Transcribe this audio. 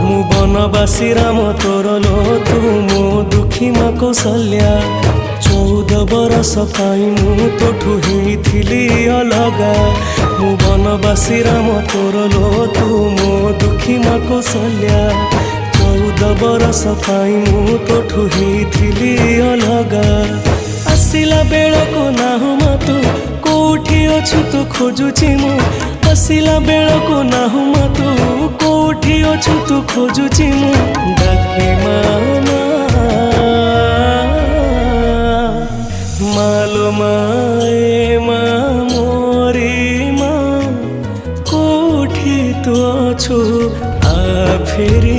मु बनवासी राम तोर लो तू मो दुखी माँ कौशल्या 14 बरस पाई मु तोठू हेइथिली अलगा। मु बनवासी राम तोर लो तू मो दुखी माँ कौशल्या 14 बरस पाई मु तोठू हेइथिली अलगा। आसिला बेलको नाहु मा तू कोठी अछु तू खोजुची मु आसिला बेलको नाहु मा तू कोठी अछु तू खोजुची मु डाके मामा मालो माए मा मोरी मा कोठी तू अछु आ फेरी